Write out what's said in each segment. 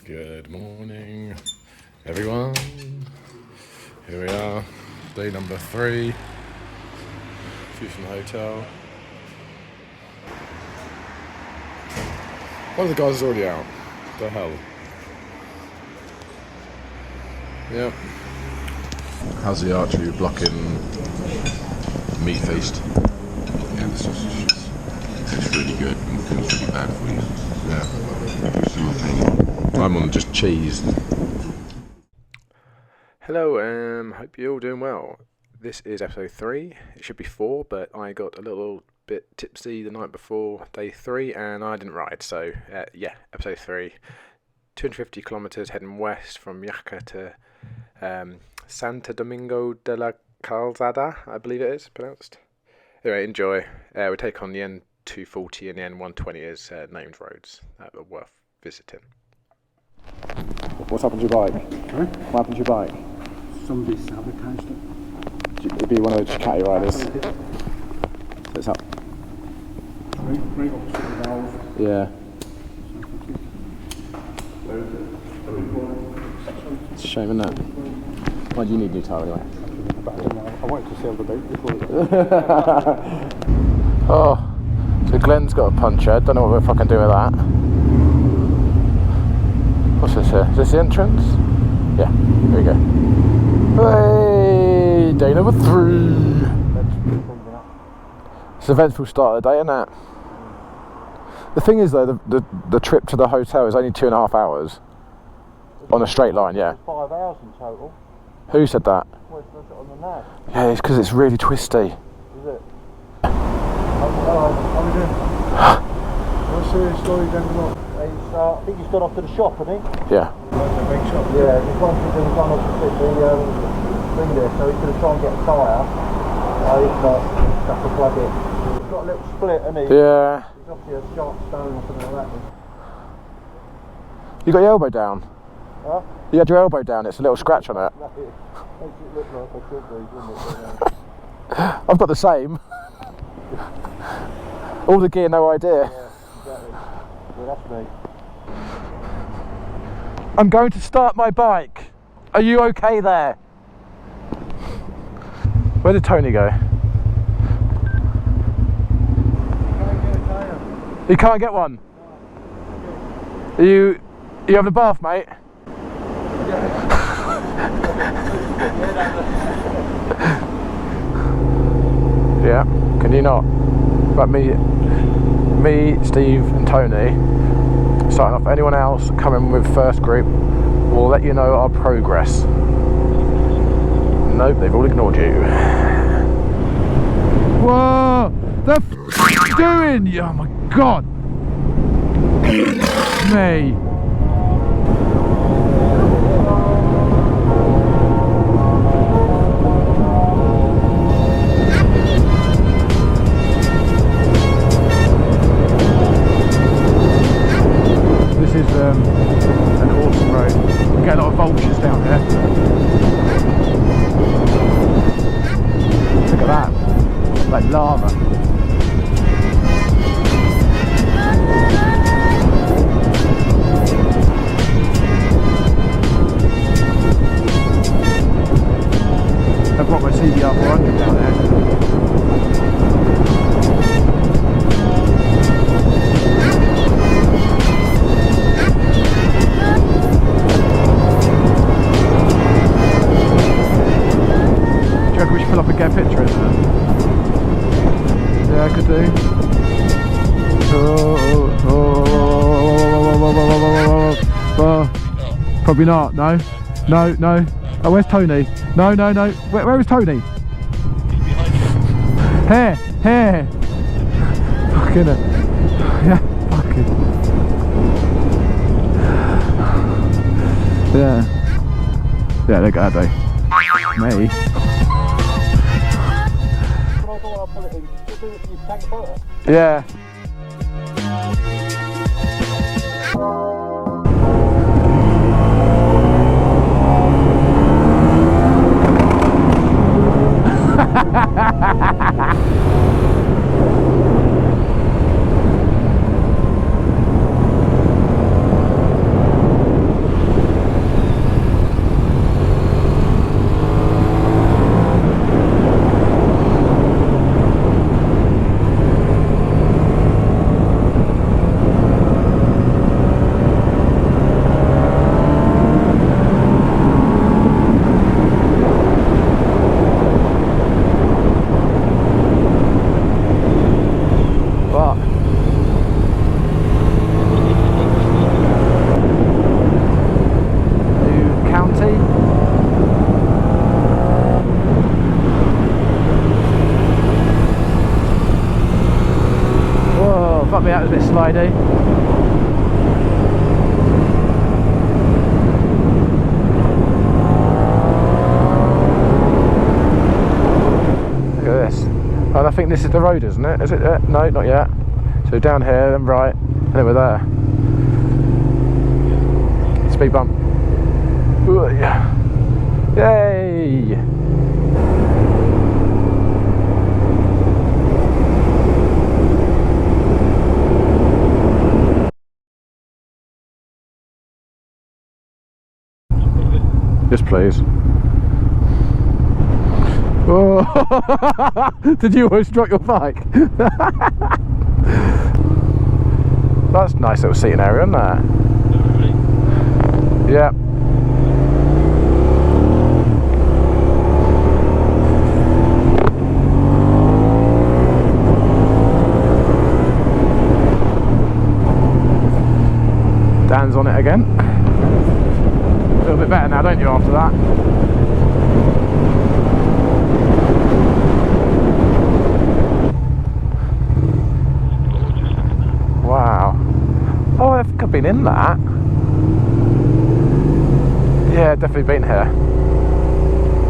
Good morning, everyone. Here we are, day number 3. View from the hotel. One of the guys is already out. What the hell? Yep. How's the archery blocking meat feast? Yeah, the sausage tastes really good and feels really bad for you. Yeah. It's my thing. I'm on just cheese. Hello, hope you're all doing well. This is episode 3. It should be 4, but I got a little bit tipsy the night before day 3 and I didn't ride. So, yeah, episode 3. 250 kilometers heading west from Jaca to Santo Domingo de la Calzada, I believe it is pronounced. Anyway, enjoy. We take on the N240 and the N120 as named roads that are worth visiting. What's happened to your bike? Sorry? What happened to your bike? Somebody sabotaged it. It'd be one of those catty riders. So it's up. Right opposite the valve. Yeah. It's a shame, isn't it? Why do you need a new tyre anyway? I wanted to sell the bike before it. Oh, so Glenn's got a puncture. Don't know what if I can do with that. What's this here? Is this the entrance? Yeah, here we go. Hey, day number 3. It's an eventful start of the day, isn't it? The thing is though, the trip to the hotel is only 2.5 hours. On a straight line, yeah. 5 hours in total. Who said that? Well, it's on the nav. Yeah, it's because it's really twisty. Is it? How are we doing? What's the story then? I think he's gone off to the shop, hasn't he? Yeah. The big shop. Yeah, he's gone off to fit the thing there, so he's going to try and get a tyre. If not, he's have to plug it. He's got a little split, hasn't he? Yeah. He's obviously a sharp stone or something like that. You got your elbow down? Huh? You had your elbow down, it's a little scratch on it. Makes it look like a good breed, doesn't it? I've got the same. All the gear, no idea. Yeah, exactly. Yeah, that's me. I'm going to start my bike. Are you okay there? Where did Tony go? You can't get one? Are you having a bath, mate? Yeah, can you not? But me, Steve and Tony starting off. Anyone else coming with first group, we'll let you know our progress. Nope, they've all ignored you. Whoa! The f*** doing? Oh my god! Me. This is an awesome road. We get a lot of vultures down here. Look at that, like lava. I brought my CBR 400 down there. Do you reckon we should pull up and get a picture of that? Yeah, I could do. Probably not, no. No. Oh, where's Tony? No. Where is Tony? Here. Fucking it. Yeah, fucking. Yeah, look at that though. Me. Yeah. think this is the road, isn't it? Is it? No, not yet. So down here, then right, and then we're there. Speed bump. Ooh, yeah. Yay! Yes, please. Oh. Did you almost drop your bike? That's a nice little seating area, isn't it? Yeah. Dan's on it again. A little bit better now, don't you, after that? Wow. Oh, I think I've been in that. Yeah, definitely been here.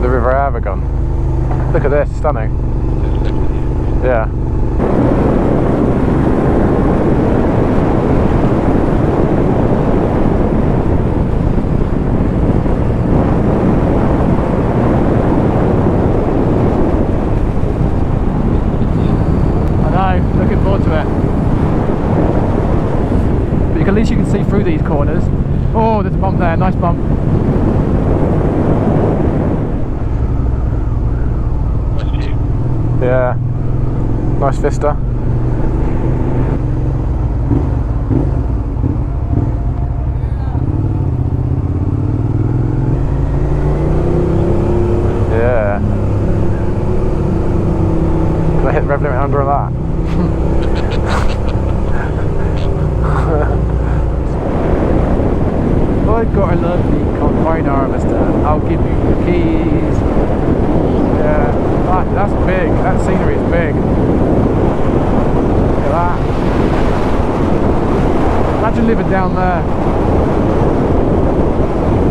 The River Avignon. Look at this, stunning. Yeah. At least you can see through these corners. Oh, there's a bump there, nice bump. Nice view. Yeah, nice vista. Yeah. Can I hit the rev limit under that? I've got a lovely combine harvester. I'll give you the keys. Yeah, that's big. That scenery is big. Look at that. Imagine living down there.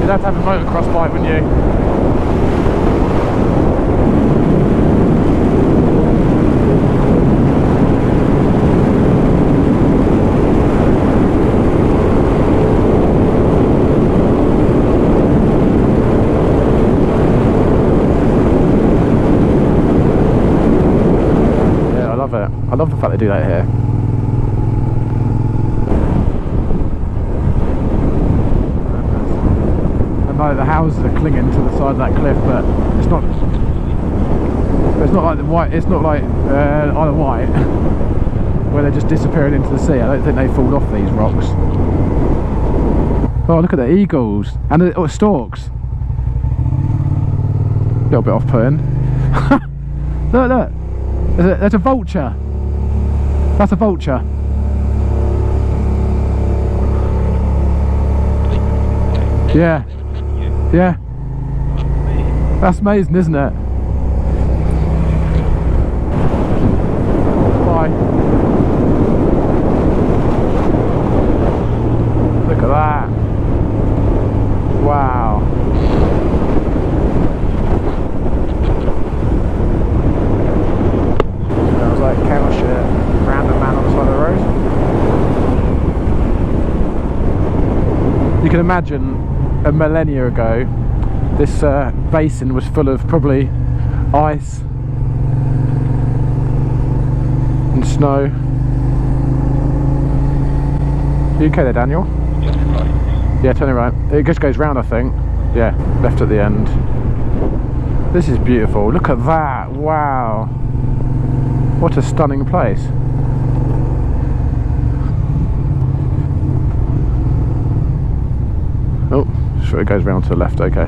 You'd have to have a motocross bike, wouldn't you? I love the fact they do that here. And like the houses are clinging to the side of that cliff, but it's not like the white. It's not like Isle of Wight where they're just disappearing into the sea. I don't think they fall off these rocks. Oh, look at the eagles and the storks. A little bit off-putting. Look. There's a vulture. That's a vulture. Yeah. Yeah. That's amazing, isn't it? Bye. Look at that. Wow. Smells like cow shit. Random man on the side of the road. You can imagine a millennia ago this basin was full of probably ice and snow. You okay there, Daniel? Yeah, turn it right. It just goes round, I think. Yeah, left at the end. This is beautiful. Look at that. Wow. What a stunning place. Oh, sure, it goes round to the left, okay.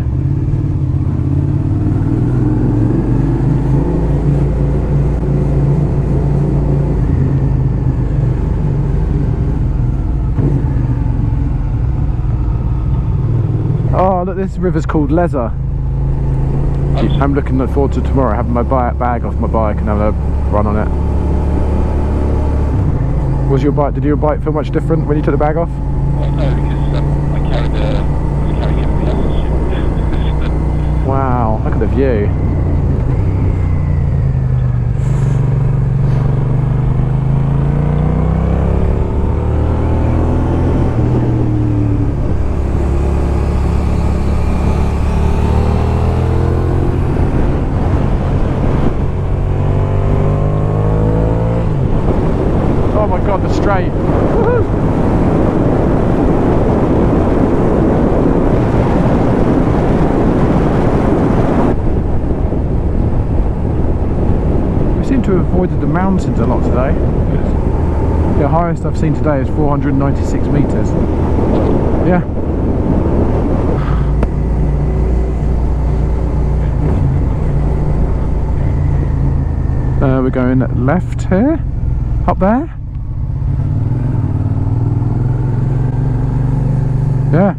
Oh, look, this river's called Lezer. I'm looking forward to tomorrow, having my bag off my bike and having a run on it. Was your bike, did your bike feel much different when you took the bag off? Well, no, because I was carrying everything else. Wow, look at the view. mountains a lot today. The highest I've seen today is 496 metres. Yeah. We're going left here, up there. Yeah.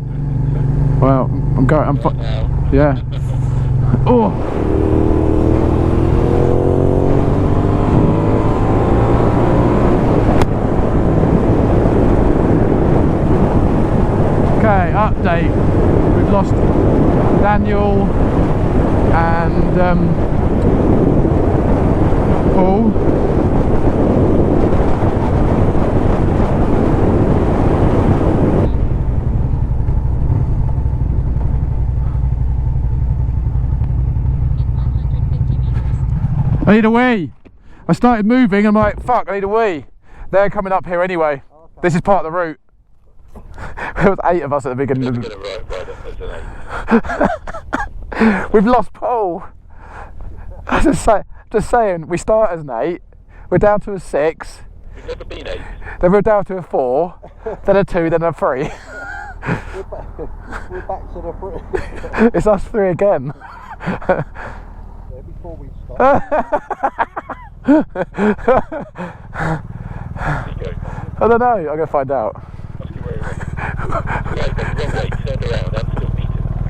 Well, I'm going. Yeah. Oh. Okay, update. We've lost Daniel and Paul. I need a wee. I started moving, I'm like, fuck, I need a wee. They're coming up here anyway. Oh, okay. This is part of the route. There was 8 of us at the beginning. We've lost Paul. Just saying, we start as an 8, we're down to a 6. We've never been 8. Then we're down to a 4, then a 2, then a 3. We're back to the 3. It's us 3 again. Before we stop. I don't know, I'm going to find out.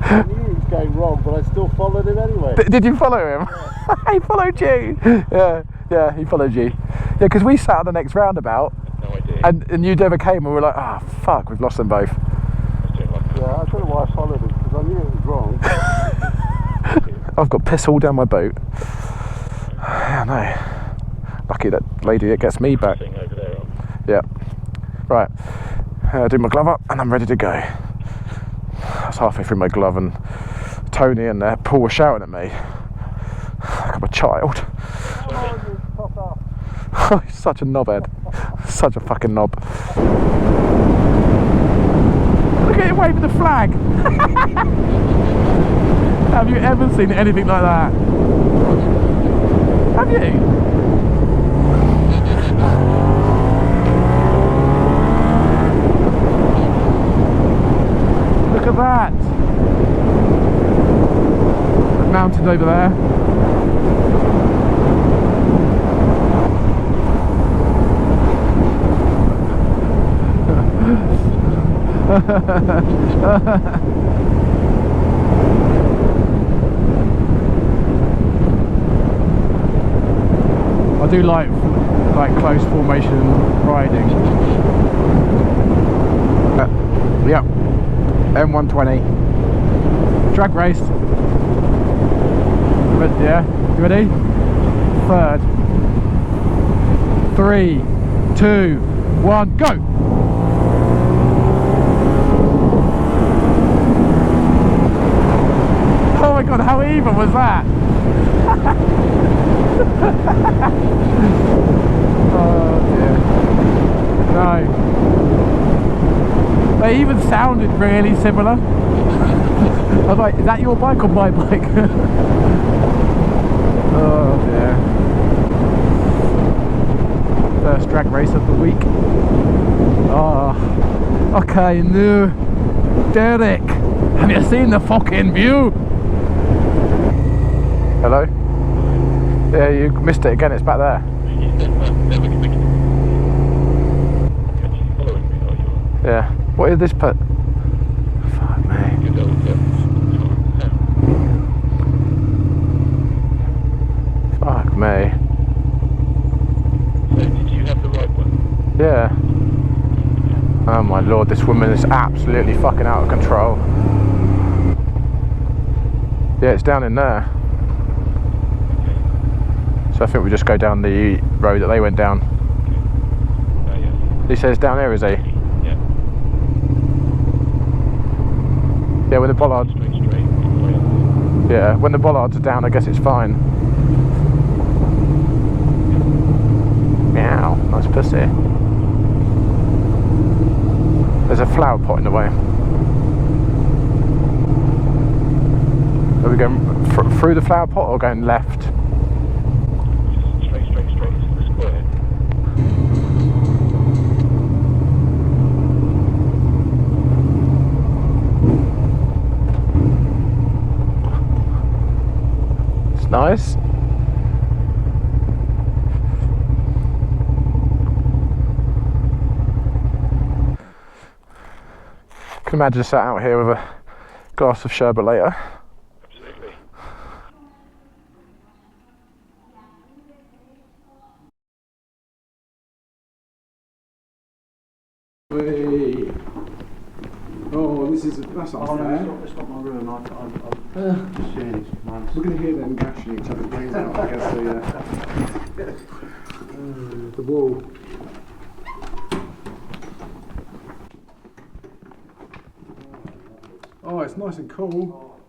I knew he was going wrong, but I still followed him anyway. Did you follow him? Yeah. He followed you. Yeah, he followed you. Yeah, because we sat at the next roundabout. No idea. And you never came, and we were like, oh fuck, we've lost them both. Yeah, I don't know why I followed him, because I knew it was wrong. I've got piss all down my boat. Yeah, no. Lucky that lady that gets me back. Over there, yeah. Right. Do my glove up and I'm ready to go. I was halfway through my glove and Tony and Paul were shouting at me. Like I'm a child. Oh, he's such a knobhead. Such a fucking knob. Look at him waving the flag. Have you ever seen anything like that? Have you? Look at that! The mountain over there. I do like close formation riding. Yep, M120 drag race. Yeah, you ready? 3rd. 3, 2, 1, go! Oh my god, how even was that? Oh dear. No. They even sounded really similar. I was like, is that your bike or my bike? Oh dear. First drag race of the week. Oh. Okay, no. Derek, have you seen the fucking view? Hello? Yeah, you missed it again, it's back there. Yeah. What is this put? Fuck me. Fuck me. So did you have the right one? Yeah. Oh my lord, this woman is absolutely fucking out of control. Yeah, it's down in there. So I think we just go down the road that they went down. Yeah. He says down here, is he? Yeah. Yeah, when the bollards. Straight. Yeah, when the bollards are down, I guess it's fine. Meow, nice pussy. There's a flower pot in the way. Are we going through the flower pot or going left? Straight. Nice. Can imagine sat out here with a glass of sherbet later. Absolutely. Oh, that's unfair. It's not my room. I'm just seeing this man. We're going to hear them gashing each other's brains out against the wall. Oh, it's nice and cool.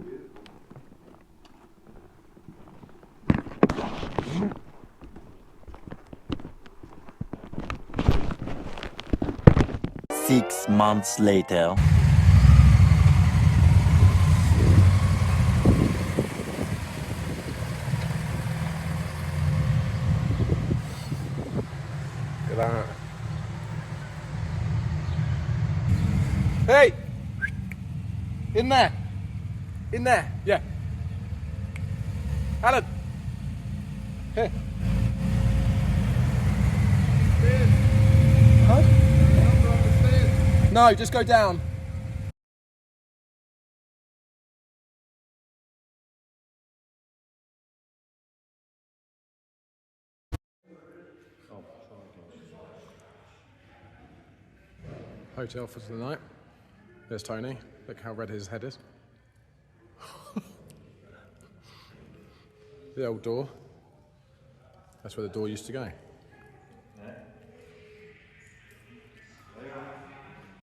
Six months later. Look at that. Hey! In there! In there! Yeah. Alan! Here. Huh? No, just go down. Hotel for the night. There's Tony. Look how red his head is. The old door. That's where the door used to go.